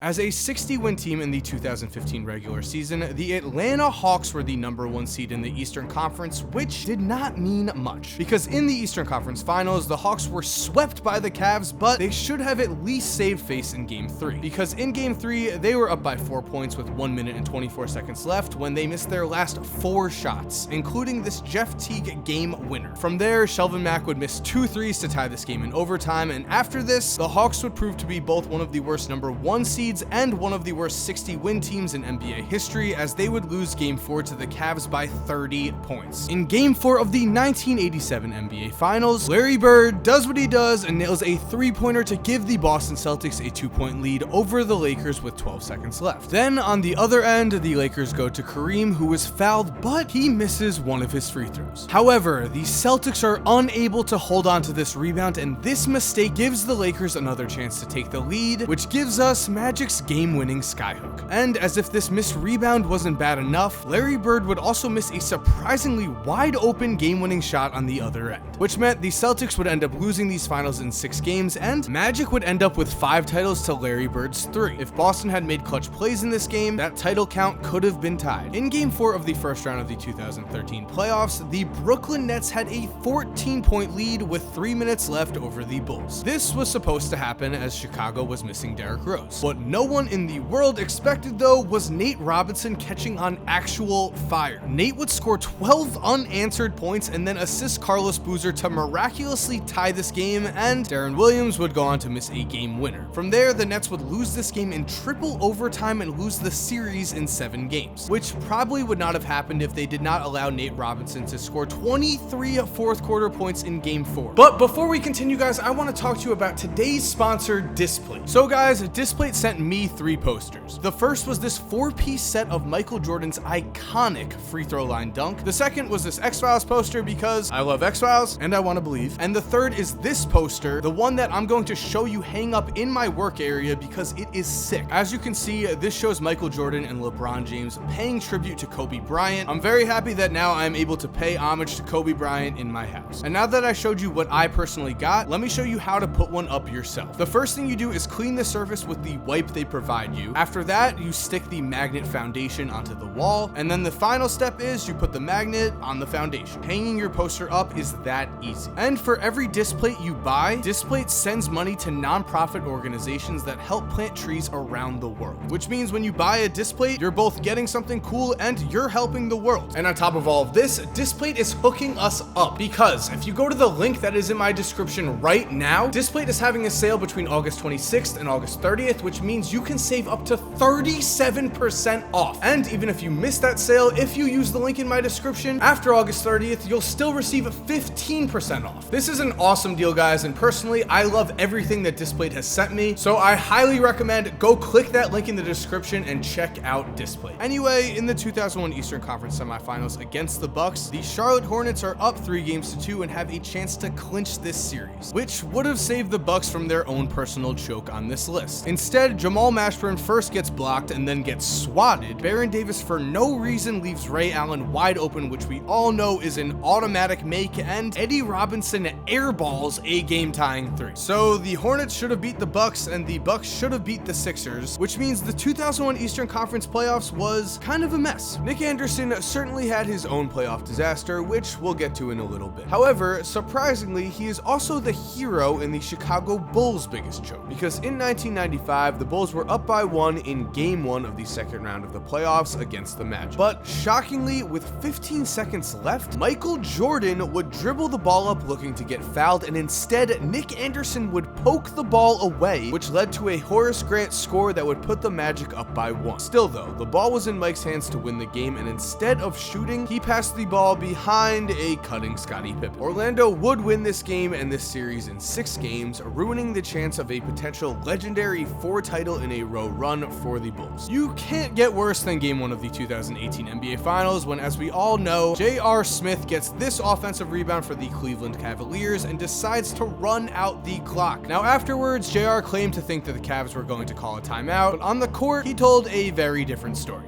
As a 60-win team in the 2015 regular season, the Atlanta Hawks were the #1 seed in the Eastern Conference, which did not mean much, because in the Eastern Conference Finals, the Hawks were swept by the Cavs, but they should have at least saved face in Game 3, because in Game 3, they were up by 4 points with 1 minute and 24 seconds left when they missed their last 4 shots, including this Jeff Teague game winner. From there, Shelvin Mack would miss 2 threes to tie this game in overtime, and after this, the Hawks would prove to be both one of the worst #1 seeds and one of the worst 60-win teams in NBA history, as they would lose Game 4 to the Cavs by 30 points. In Game 4 of the 1987 NBA Finals, Larry Bird does what he does and nails a 3-pointer to give the Boston Celtics a 2-point lead over the Lakers with 12 seconds left. Then on the other end, the Lakers go to Kareem, who was fouled, but he misses one of his free throws. However, the Celtics are unable to hold on to this rebound, and this mistake gives the Lakers another chance to take the lead, which gives us Magic's game-winning skyhook. And as if this missed rebound wasn't bad enough, Larry Bird would also miss a surprisingly wide-open game-winning shot on the other end, which meant the Celtics would end up losing these finals in 6 games, and Magic would end up with 5 titles to Larry Bird's 3. If Boston had made clutch plays in this game, that title count could have been tied. In Game 4 of the first round of the 2013 playoffs, the Brooklyn Nets had a 14-point lead with 3 minutes left over the Bulls. This was supposed to happen as Chicago was missing Derrick Rose. What no one in the world expected, though, was Nate Robinson catching on actual fire. Nate would score 12 unanswered points and then assist Carlos Boozer to miraculously tie this game, and Darren Williams would go on to miss a game winner. From there, the Nets would lose this game in triple overtime and lose the series in 7 games, which probably would not have happened if they did not allow Nate Robinson to score 23 fourth quarter points in Game 4. But before we continue, guys, I want to talk to you about today's sponsor, Displate. So guys, Displate sent me 3 posters. The first was this 4-piece set of Michael Jordan's iconic free throw line dunk. The second was this X-Files poster because I love X-Files and I want to believe. And the third is this poster, the one that I'm going to show you hang up in my work area because it is sick. As you can see, this shows Michael Jordan and LeBron James paying tribute to Kobe Bryant. I'm very happy that now I'm able to pay homage to Kobe Bryant in my house. And now that I showed you what I personally got, let me show you how to put one up yourself. The first thing you do is clean the surface with the wipe they provide you. After that, you stick the magnet foundation onto the wall, and then the final step is you put the magnet on the foundation. Hanging your poster up is that easy. And for every Displate you buy, Displate sends money to nonprofit organizations that help plant trees around the world, which means when you buy a Displate, you're both getting something cool and you're helping the world. And on top of all of this, Displate is hooking us up, because if you go to the link that is in my description right now, Displate is having a sale between August 26th and August 30th, which means you can save up to 37% off. And even if you miss that sale, if you use the link in my description after August 30th, you'll still receive 15% off. This is an awesome deal, guys, and personally, I love everything that Displate has sent me, so I highly recommend go click that link in the description and check out Displate. Anyway, in the 2001 Eastern Conference semifinals against the Bucks, the Charlotte Hornets are up 3-2 and have a chance to clinch this series, which would have saved the Bucks from their own personal choke on this list. Instead, Jamal Mashburn first gets blocked and then gets swatted. Baron Davis for no reason leaves Ray Allen wide open, which we all know is an automatic make, and Eddie Robinson airballs a game-tying 3. So the Hornets should have beat the Bucks and the Bucks should have beat the Sixers, which means the 2001 Eastern Conference playoffs was kind of a mess. Nick Anderson certainly had his own playoff disaster, which we'll get to in a little bit. However, surprisingly, he is also the hero in the Chicago Bulls' biggest choke, because in 1995, the Bulls were up by 1 in Game 1 of the second round of the playoffs against the Magic. But shockingly, with 15 seconds left, Michael Jordan would dribble the ball up looking to get fouled, and instead, Nick Anderson would poke the ball away, which led to a Horace Grant score that would put the Magic up by 1. Still though, the ball was in Mike's hands to win the game, and instead of shooting, he passed the ball behind a cutting Scottie Pippen. Orlando would win this game and this series in 6 games, ruining the chance of a potential legendary 4-title-in-a-row run for the Bulls. You can't get worse than Game 1 of the 2018 NBA Finals when, as we all know, J.R. Smith gets this offensive rebound for the Cleveland Cavaliers and decides to run out the clock. Now afterwards, J.R. claimed to think that the Cavs were going to call a timeout, but on the court, he told a very different story.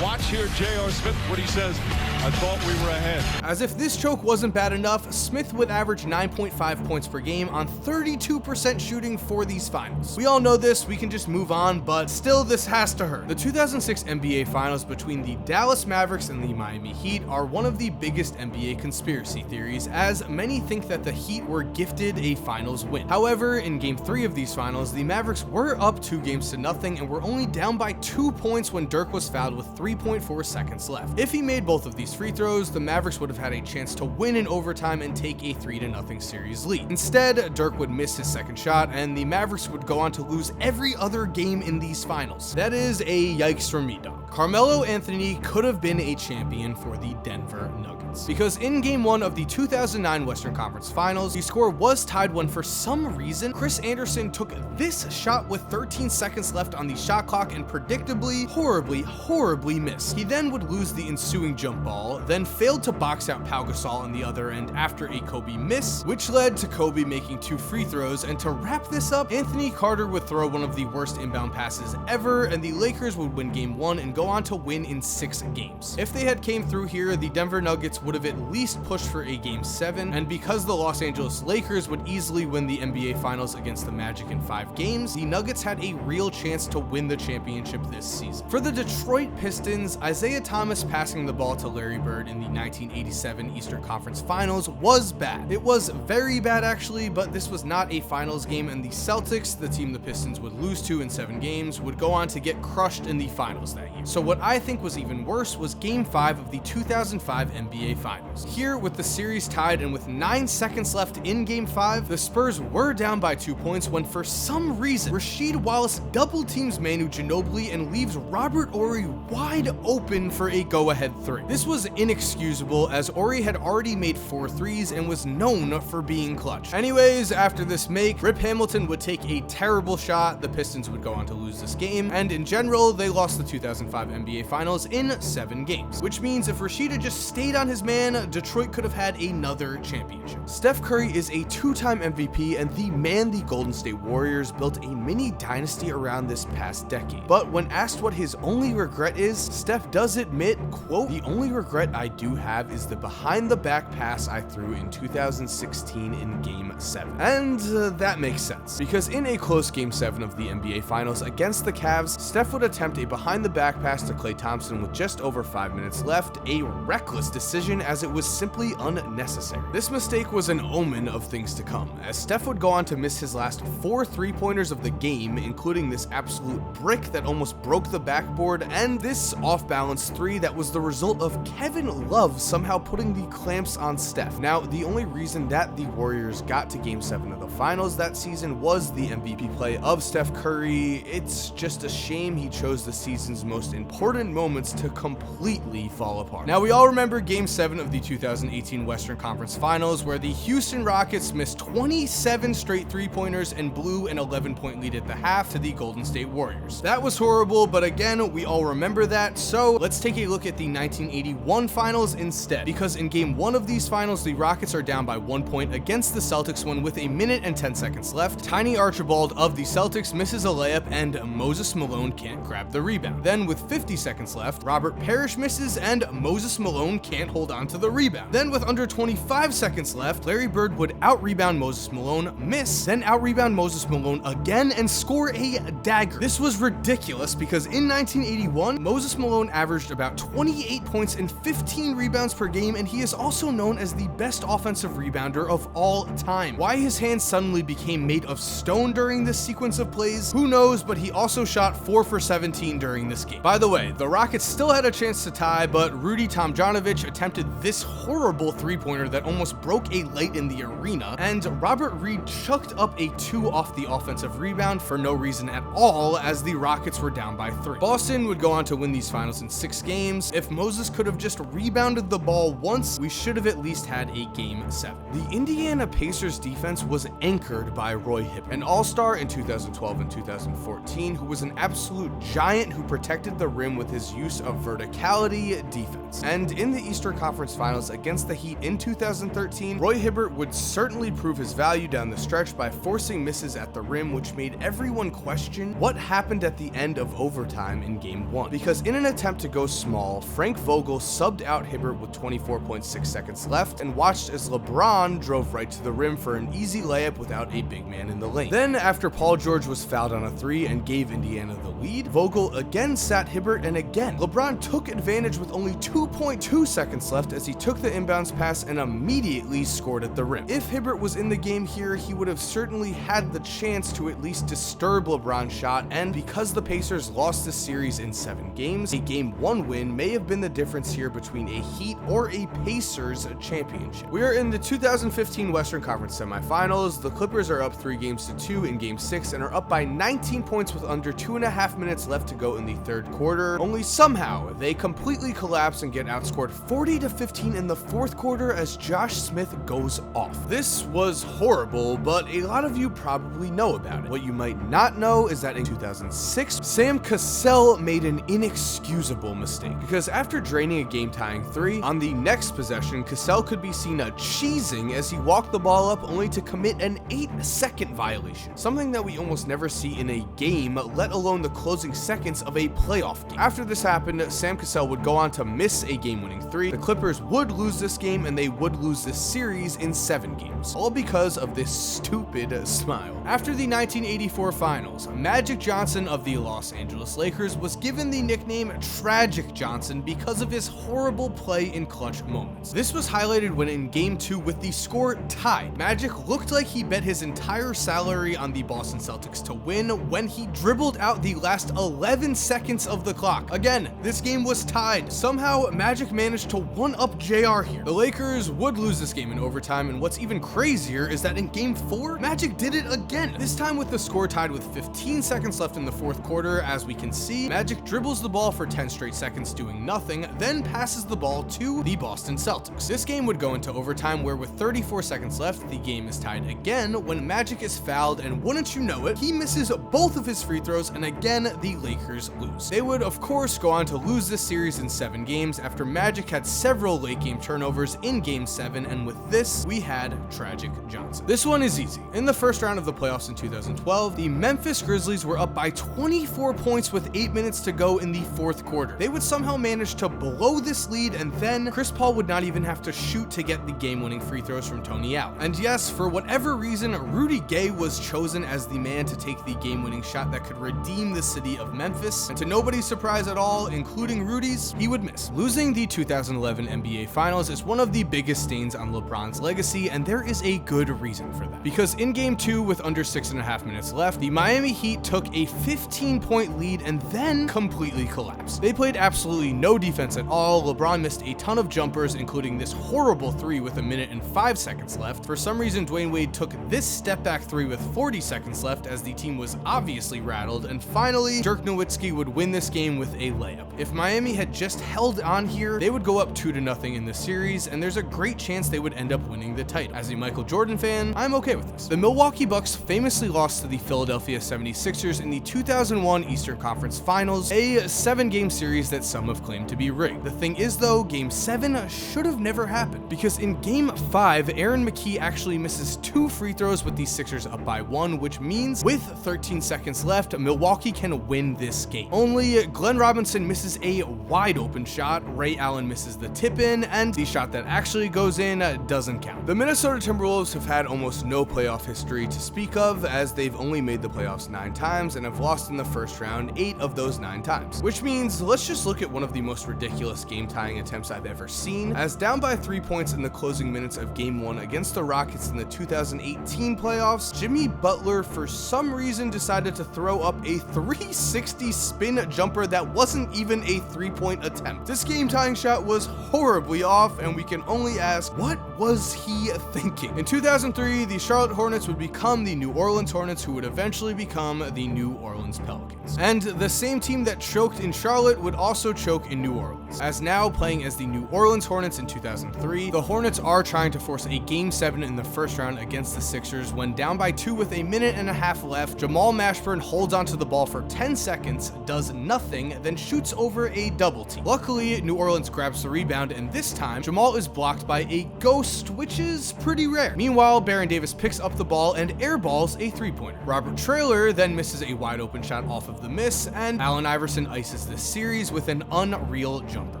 Watch here, J.R. Smith, what he says. I thought we were ahead. As if this choke wasn't bad enough, Smith would average 9.5 points per game on 32% shooting for these finals. We all know this, we can just move on, but still this has to hurt. The 2006 NBA Finals between the Dallas Mavericks and the Miami Heat are one of the biggest NBA conspiracy theories, as many think that the Heat were gifted a finals win. However, in Game 3 of these finals, the Mavericks were up 2-0 and were only down by 2 points when Dirk was fouled with 3.4 seconds left. If he made both of these free throws, the Mavericks would have had a chance to win in overtime and take a 3-0 series lead. Instead, Dirk would miss his second shot, and the Mavericks would go on to lose every other game in these finals. That is a yikes for me, dog. Carmelo Anthony could have been a champion for the Denver Nuggets, because in Game 1 of the 2009 Western Conference Finals, the score was tied when for some reason, Chris Anderson took this shot with 13 seconds left on the shot clock and predictably, horribly missed. He then would lose the ensuing jump ball, then failed to box out Pau Gasol on the other end after a Kobe miss, which led to Kobe making 2 free throws, and to wrap this up, Anthony Carter would throw one of the worst inbound passes ever, and the Lakers would win Game 1 and go on to win in 6 games. If they had came through here, the Denver Nuggets would have at least pushed for a Game 7, and because the Los Angeles Lakers would easily win the NBA Finals against the Magic in 5 games, the Nuggets had a real chance to win the championship this season. For the Detroit Pistons, Isaiah Thomas passing the ball to Larry Bird in the 1987 Eastern Conference Finals was bad. It was very bad actually, but this was not a finals game, and the Celtics, the team the Pistons would lose to in 7 games, would go on to get crushed in the finals that year. So what I think was even worse was Game 5 of the 2005 NBA Finals. Here, with the series tied and with 9 seconds left in Game 5, the Spurs were down by 2 points when for some reason, Rasheed Wallace double teams Manu Ginobili and leaves Robert Horry wide open for a go-ahead 3. This was inexcusable, as Horry had already made 4 threes and was known for being clutch. Anyways, after this make, Rip Hamilton would take a terrible shot, the Pistons would go on to lose this game, and in general, they lost the 2005 NBA Finals in 7 games, which means if Rasheed had just stayed on his man, Detroit could have had another championship. Steph Curry is a 2-time MVP, and the man the Golden State Warriors built a mini dynasty around this past decade. But when asked what his only regret is, Steph does admit, quote, "The only regret I do have is the behind-the-back pass I threw in 2016 in Game 7. And that makes sense, because in a close Game 7 of the NBA Finals against the Cavs, Steph would attempt a behind-the-back pass to Klay Thompson with just over 5 minutes left, a reckless decision as it was simply unnecessary. This mistake was an omen of things to come, as Steph would go on to miss his last 4 3-pointers of the game, including this absolute brick that almost broke the backboard, and this off-balance 3 that was the result of Kevin Love somehow putting the clamps on Steph. Now, the only reason that the Warriors got to Game 7 of the Finals that season was the MVP play of Steph Curry. It's just a shame he chose the season's most important moments to completely fall apart. Now, we all remember Game 7 of the 2018 Western Conference Finals, where the Houston Rockets missed 27 straight 3-pointers and blew an 11-point lead at the half to the Golden State Warriors. That was horrible, but again, we all remember that, so let's take a look at the 1981 Finals instead, because in Game 1 of these finals, the Rockets are down by 1 point against the Celtics when with 1 minute and 10 seconds left, Tiny Archibald of the Celtics misses a layup and Moses Malone can't grab the rebound. Then with 50 seconds left, Robert Parrish misses and Moses Malone can't hold on to the rebound. Then with under 25 seconds left, Larry Bird would out-rebound Moses Malone, miss, then out-rebound Moses Malone again and score a dagger. This was ridiculous because in 1981, Moses Malone averaged about 28 points and 15 rebounds per game, and he is also known as the best offensive rebounder of all time. Why his hands suddenly became made of stone during this sequence of plays, who knows, but he also shot 4 for 17 during this game. By the way, the Rockets still had a chance to tie, but Rudy Tomjanovich attempted this horrible 3-pointer that almost broke a light in the arena, and Robert Reed chucked up a 2 off the offensive rebound for no reason at all, as the Rockets were down by 3. Boston would go on to win these finals in 6 games. If Moses could have just rebounded the ball once, we should have at least had a Game 7. The Indiana Pacers defense was anchored by Roy Hibbert, an all-star in 2012 and 2014, who was an absolute giant who protected the the rim with his use of verticality defense. And in the Eastern Conference Finals against the Heat in 2013, Roy Hibbert would certainly prove his value down the stretch by forcing misses at the rim, which made everyone question what happened at the end of overtime in Game 1. Because in an attempt to go small, Frank Vogel subbed out Hibbert with 24.6 seconds left and watched as LeBron drove right to the rim for an easy layup without a big man in the lane. Then, after Paul George was fouled on a 3 and gave Indiana the lead, Vogel again sat Hibbert, and again, LeBron took advantage with only 2.2 seconds left as he took the inbounds pass and immediately scored at the rim. If Hibbert was in the game here, he would have certainly had the chance to at least disturb LeBron's shot, and because the Pacers lost this series in 7 games, a Game 1 win may have been the difference here between a Heat or a Pacers championship. We are in the 2015 Western Conference semifinals. The Clippers are up 3-2 in Game 6 and are up by 19 points with under 2.5 minutes left to go in the third quarter. Only somehow they completely collapse and get outscored 40-15 in the fourth quarter as Josh Smith goes off. This was horrible, but a lot of you probably know about it. What you might not know is that in 2006, Sam Cassell made an inexcusable mistake, because after draining a game-tying 3, on the next possession, Cassell could be seen cheesing as he walked the ball up only to commit an 8-second violation, something that we almost never see in a game, let alone the closing seconds of a playoff game. After this happened, Sam Cassell would go on to miss a game-winning 3. The Clippers would lose this game, and they would lose this series in 7 games, all because of this stupid smile. After the 1984 finals, Magic Johnson of the Los Angeles Lakers was given the nickname Tragic Johnson because of his horrible play in clutch moments. This was highlighted when in Game 2 with the score tied, Magic looked like he bet his entire salary on the Boston Celtics to win when he dribbled out the last 11 seconds of the clock. Again, this game was tied. Somehow, Magic managed to one-up JR here. The Lakers would lose this game in overtime, and what's even crazier is that in Game 4, Magic did it again, this time with the score tied with 15 seconds left in the fourth quarter. As we can see, Magic dribbles the ball for 10 straight seconds doing nothing, then passes the ball to the Boston Celtics. This game would go into overtime, where with 34 seconds left, the game is tied again when Magic is fouled, and wouldn't you know it, he misses both of his free throws, and again, the Lakers lose. They would, of course, go on to lose this series in 7 games after Magic had several late game turnovers in Game 7, and with this, we had Tragic Johnson. This one is easy. In the first round of the playoffs in 2012, the Memphis Grizzlies were up by 24 points with 8 minutes to go in the fourth quarter. They would somehow manage to blow this lead, and then Chris Paul would not even have to shoot to get the game-winning free throws from Tony Allen. And yes, for whatever reason, Rudy Gay was chosen as the man to take the game-winning shot that could redeem the city of Memphis, and to nobody's surprise at all, including Rudy's, he would miss. Losing the 2011 NBA Finals is one of the biggest stains on LeBron's legacy, and there is a good reason for that. Because in Game 2, with under 6.5 minutes left, the Miami Heat took a 15-point lead and then completely collapsed. They played absolutely no defense at all. LeBron missed a ton of jumpers, including this horrible 3 with 1 minute and 5 seconds left. For some reason, Dwayne Wade took this step-back 3 with 40 seconds left, as the team was obviously rattled, and finally, Dirk Nowitzki would win this game with a layup. If Miami had just held on here, they would go up 2-0 in the series, and there's a great chance they would end up winning the title. As a Michael Jordan fan, I'm okay with this. The Milwaukee Bucks famously lost to the Philadelphia 76ers in the 2001 Eastern Conference Finals, a 7-game series that some have claimed to be rigged. The thing is though, Game 7 should have never happened, because in Game 5, Aaron McKie actually misses 2 free throws with the Sixers up by 1, which means with 13 seconds left, Milwaukee can win this game. Only Glenn Robinson misses a wide open shot, Ray Allen misses the tip in, and the shot that actually goes in doesn't count. The Minnesota Timberwolves have had almost no playoff history to speak of, as they've only made the playoffs 9 times and have lost in the first round 8 of those 9 times. Which means, let's just look at one of the most ridiculous game-tying attempts I've ever seen, as down by 3 points in the closing minutes of Game 1 against the Rockets in the 2018 playoffs, Jimmy Butler for some reason decided to throw up a 360 spin jumper that wasn't even a 3-point attempt. This game-tying shot was horribly off, and we can only ask, what was he thinking? In 2003, the Charlotte Hornets would become the New Orleans Hornets, who would eventually become the New Orleans Pelicans. And the same team that choked in Charlotte would also choke in New Orleans. As now playing as the New Orleans Hornets in 2003, the Hornets are trying to force a Game 7 in the first round against the Sixers when down by 2 with 1.5 minutes left. Jamal Mashburn holds onto the ball for 10 seconds, does nothing nothing, then shoots over a double team. Luckily, New Orleans grabs the rebound, and this time, Jamal is blocked by a ghost, which is pretty rare. Meanwhile, Baron Davis picks up the ball and airballs a three-pointer. Robert Traylor then misses a wide open shot off of the miss, and Allen Iverson ices this series with an unreal jumper.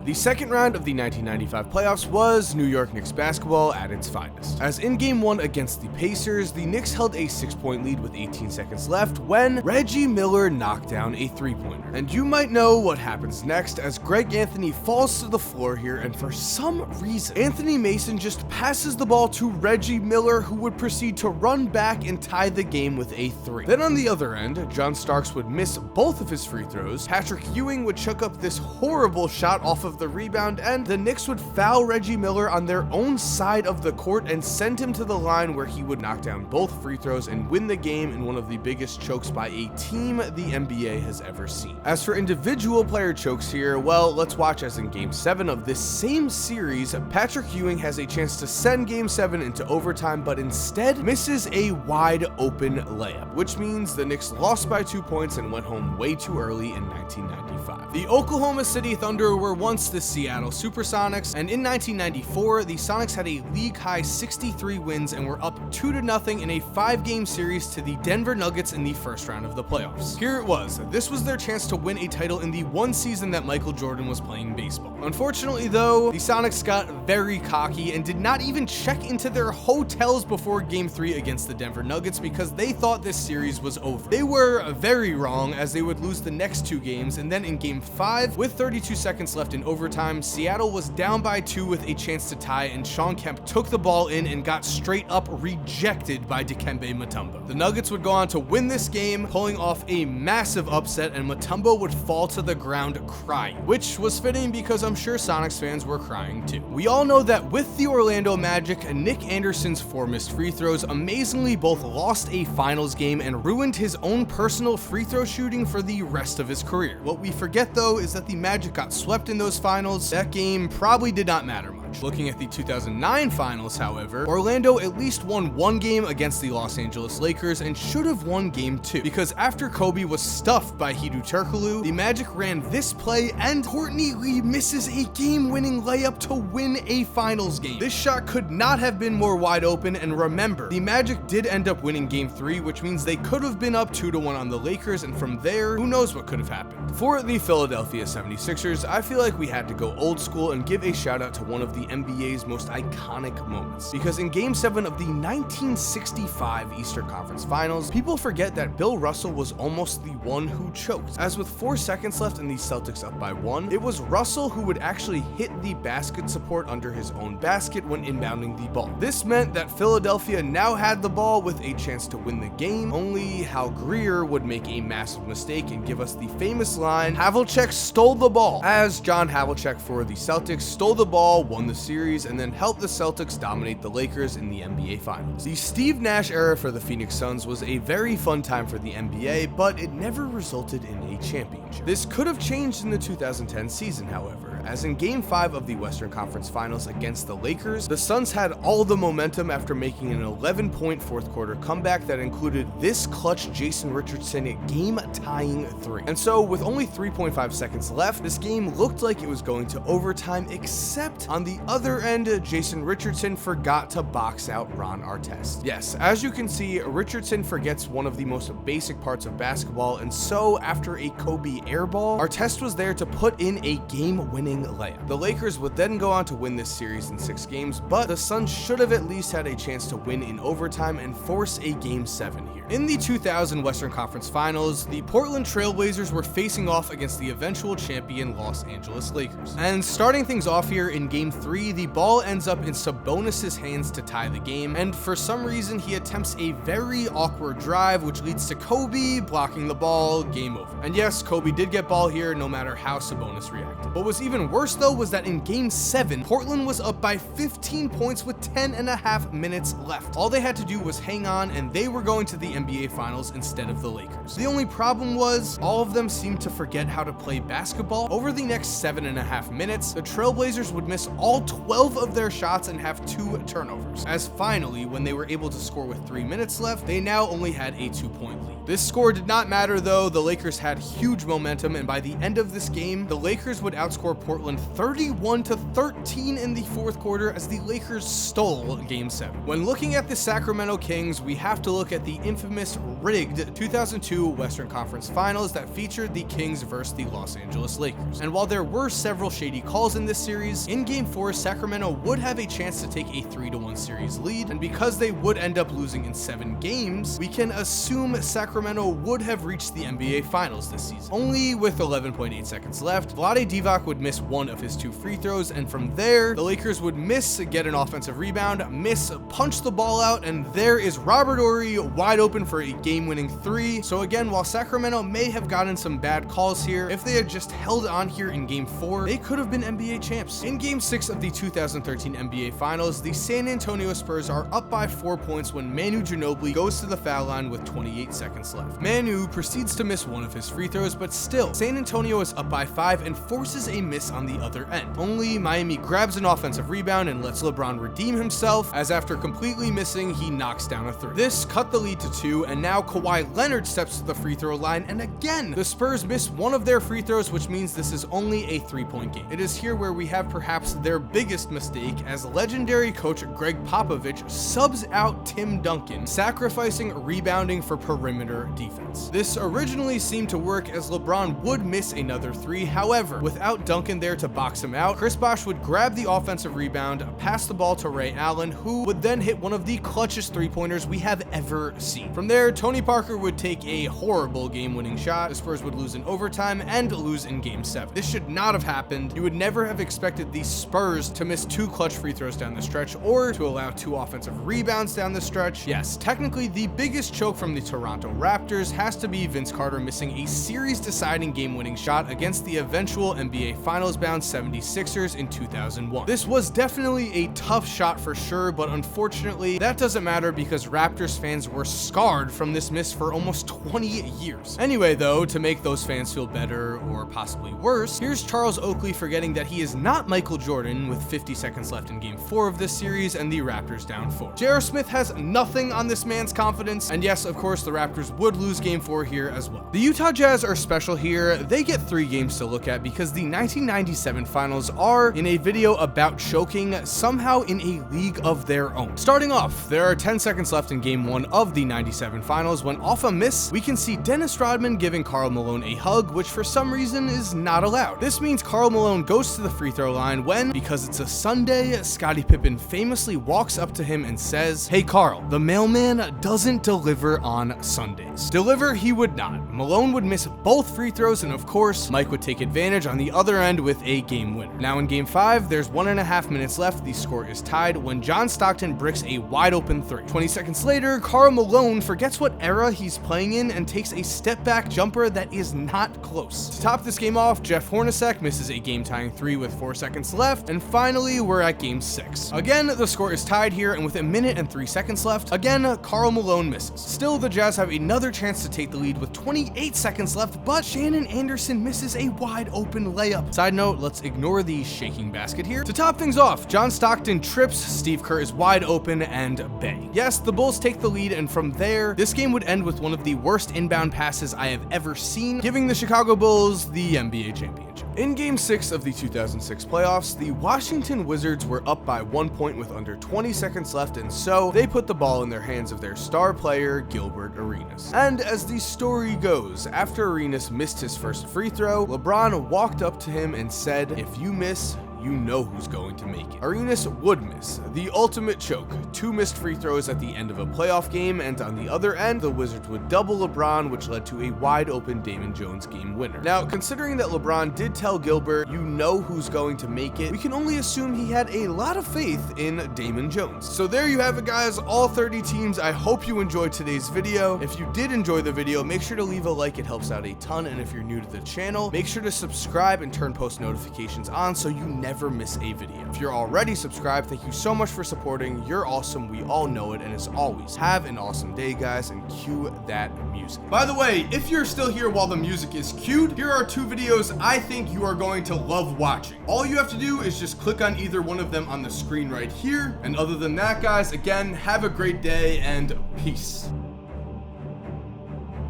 The second round of the 1995 playoffs was New York Knicks basketball at its finest. As in game 1 against the Pacers, the Knicks held a 6-point lead with 18 seconds left when Reggie Miller knocked down a three-pointer. And you might know what happens next, as Greg Anthony falls to the floor here, and for some reason, Anthony Mason just passes the ball to Reggie Miller, who would proceed to run back and tie the game with a three. Then on the other end, John Starks would miss both of his free throws, Patrick Ewing would chuck up this horrible shot off of the rebound, and the Knicks would foul Reggie Miller on their own side of the court and send him to the line, where he would knock down both free throws and win the game in one of the biggest chokes by a team the NBA has ever seen. As for individual player chokes here, well, let's watch as in game 7 of this same series, Patrick Ewing has a chance to send game 7 into overtime, but instead misses a wide open layup, which means the Knicks lost by 2 points and went home way too early in 1995. The Oklahoma City Thunder were once the Seattle Supersonics, and in 1994, the Sonics had a league-high 63 wins and were up 2-0 in a 5-game series to the Denver Nuggets in the first round of the playoffs. Here it was. This was their chance to win a title in the one season that Michael Jordan was playing baseball. Unfortunately, though, the Sonics got very cocky and did not even check into their hotels before game 3 against the Denver Nuggets because they thought this series was over. They were very wrong, as they would lose the next 2 games, and then in game 5, with 32 seconds left in overtime, Seattle was down by 2 with a chance to tie, and Shawn Kemp took the ball in and got straight up rejected by Dikembe Mutombo. The Nuggets would go on to win this game, pulling off a massive upset, and Mutombo would fall to the ground crying, which was fitting because I'm sure Sonics fans were crying too. We all know that with the Orlando Magic, Nick Anderson's 4 missed free throws amazingly both lost a finals game and ruined his own personal free throw shooting for the rest of his career. What we forget though is that the Magic got swept in those finals. That game probably did not matter much. Looking at the 2009 finals, however, Orlando at least won 1 game against the Los Angeles Lakers and should have won game 2, because after Kobe was stuffed by Hedo Turkoglu, the Magic ran this play and Courtney Lee misses a game-winning layup to win a finals game. This shot could not have been more wide open, and remember, the Magic did end up winning game 3, which means they could have been up 2-1 on the Lakers, and from there, who knows what could have happened. For the Philadelphia 76ers, I feel like we had to go old school and give a shout out to one of the NBA's most iconic moments, because in game 7 of the 1965 Eastern Conference Finals, people forget that Bill Russell was almost the one who choked, as with 4 seconds left and the Celtics up by 1, it was Russell who would actually hit the basket support under his own basket when inbounding the ball. This meant that Philadelphia now had the ball with a chance to win the game, only Hal Greer would make a massive mistake and give us the famous line, "Havelcheck stole the ball," as John Havelcheck for the Celtics stole the ball, won the series, and then helped the Celtics dominate the Lakers in the NBA Finals. The Steve Nash era for the Phoenix Suns was a very fun time for the NBA, but it never resulted in a championship. This could have changed in the 2010 season, however, as in Game 5 of the Western Conference Finals against the Lakers, the Suns had all the momentum after making an 11-point fourth quarter comeback that included this clutch Jason Richardson game-tying 3. And so, with only 3.5 seconds left, this game looked like it was going to overtime, except on the other end, Jason Richardson forgot to box out Ron Artest. Yes, as you can see, Richardson forgets one of the most basic parts of basketball, and so after a Kobe airball, Artest was there to put in a game-winning layup. The Lakers would then go on to win this series in 6 games, but the Suns should have at least had a chance to win in overtime and force a Game 7 here. In the 2000 Western Conference Finals, the Portland Trail Blazers were facing off against the eventual champion Los Angeles Lakers. And starting things off here in Game 3, the ball ends up in Sabonis's hands to tie the game, and for some reason he attempts a very awkward drive, which leads to Kobe blocking the ball, game over. And yes, Kobe did get ball here no matter how Sabonis reacted. What was even worse though was that in Game 7, Portland was up by 15 points with 10.5 minutes left. All they had to do was hang on, and they were going to the NBA Finals instead of the Lakers. The only problem was, all of them seemed to forget how to play basketball. Over the next 7.5 minutes, the Trailblazers would miss all 12 of their shots and have 2 turnovers, as finally, when they were able to score with 3 minutes left, they now only had a 2-point lead. This score did not matter though. The Lakers had huge momentum, and by the end of this game, the Lakers would outscore Portland 31-13 in the fourth quarter as the Lakers stole Game 7. When looking at the Sacramento Kings, we have to look at the infamous rigged 2002 Western Conference Finals that featured the Kings versus the Los Angeles Lakers. And while there were several shady calls in this series, in Game 4, Sacramento would have a chance to take a 3-1 series lead, and because they would end up losing in 7 games, we can assume Sacramento would have reached the NBA Finals this season. Only with 11.8 seconds left, Vlade Divac would miss one of his 2 free throws, and from there, the Lakers would miss, get an offensive rebound, miss, punch the ball out, and there is Robert Horry wide open for a game-winning 3. So again, while Sacramento may have gotten some bad calls here, if they had just held on here in Game 4, they could have been NBA champs. In Game 6 of the 2013 NBA Finals, the San Antonio Spurs are up by 4 points when Manu Ginobili goes to the foul line with 28 seconds left. Manu proceeds to miss one of his free throws, but still, San Antonio is up by 5 and forces a miss on the other end. Only Miami grabs an offensive rebound and lets LeBron redeem himself, as after completely missing, he knocks down a 3. This cut the lead to 2, and now Kawhi Leonard steps to the free throw line, and again, the Spurs miss one of their free throws, which means this is only a 3-point game. It is here where we have perhaps their biggest mistake, as legendary coach Greg Popovich subs out Tim Duncan, sacrificing rebounding for perimeter defense. This originally seemed to work as LeBron would miss another 3, however, without Duncan there to box him out, Chris Bosh would grab the offensive rebound, pass the ball to Ray Allen, who would then hit one of the clutchest 3-pointers we have ever seen. From there, Tony Parker would take a horrible game-winning shot, the Spurs would lose in overtime and lose in Game 7. This should not have happened. You would never have expected the Spurs to miss 2 clutch free throws down the stretch or to allow 2 offensive rebounds down the stretch. Yes, technically the biggest choke from the Toronto Raptors has to be Vince Carter missing a series-deciding game-winning shot against the eventual NBA Finals-bound 76ers in 2001. This was definitely a tough shot for sure, but unfortunately, that doesn't matter because Raptors fans were scarred from this miss for almost 20 years. Anyway though, to make those fans feel better, or possibly worse, here's Charles Oakley forgetting that he is not Michael Jordan with 50 seconds left in Game 4 of this series and the Raptors down 4. J.R. Smith has nothing on this man's confidence, and yes, of course, the Raptors would lose Game 4 here as well. The Utah Jazz are special here. They get 3 games to look at because the 1997 Finals are in a video about choking somehow in a league of their own. Starting off, there are 10 seconds left in Game 1 of the 97 Finals when off a miss, we can see Dennis Rodman giving Karl Malone a hug, which for some reason is not allowed. This means Karl Malone goes to the free throw line when, because it's a Sunday, Scottie Pippen famously walks up to him and says, "Hey Karl, the mailman doesn't deliver on Sundays." Deliver he would not. Malone would miss both free throws, and of course, Mike would take advantage on the other end with a game winner. Now in Game 5, there's 1.5 minutes left, the score is tied when John Stockton bricks a wide open 3. 20 seconds later, Karl Malone forgets what era he's playing in and takes a step back jumper that is not close. To top this game off, Jeff Hornacek misses a game tying 3 with 4 seconds left, and finally we're at Game 6. Again, the score is tied here, and with 1 minute and 3 seconds left, again, Karl Malone misses. Still, the Jazz have another chance to take the lead with 28 seconds left, but Shannon Anderson misses a wide open layup. Side note, let's ignore the shaking basket here. To top things off, John Stockton trips, Steve Kerr is wide open, and bang. Yes, the Bulls take the lead, and from there, this game would end with one of the worst inbound passes I have ever seen, giving the Chicago Bulls the NBA championship. In Game 6 of the 2006 playoffs, the Washington Wizards were up by 1 point with under 20 seconds left, and so they put the ball in their hands of their star player, Gilbert Arenas. And as the story goes, after Arenas missed his first free throw, LeBron walked up to him and said, "If you miss, you know who's going to make it." Arenas would miss. The ultimate choke. 2 missed free throws at the end of a playoff game, and on the other end, the Wizards would double LeBron, which led to a wide open Damon Jones game winner. Now, considering that LeBron did tell Gilbert, "You know who's going to make it," we can only assume he had a lot of faith in Damon Jones. So there you have it, guys, all 30 teams. I hope you enjoyed today's video. If you did enjoy the video, make sure to leave a like, it helps out a ton, and if you're new to the channel, make sure to subscribe and turn post notifications on so you never miss a video. If you're already subscribed, thank you so much for supporting. You're awesome, we all know it, and as always, have an awesome day, guys, and cue that music. By the way, if you're still here while the music is cued, here are 2 videos I think you are going to love watching. All you have to do is just click on either one of them on the screen right here, and other than that, guys, again, have a great day, and peace.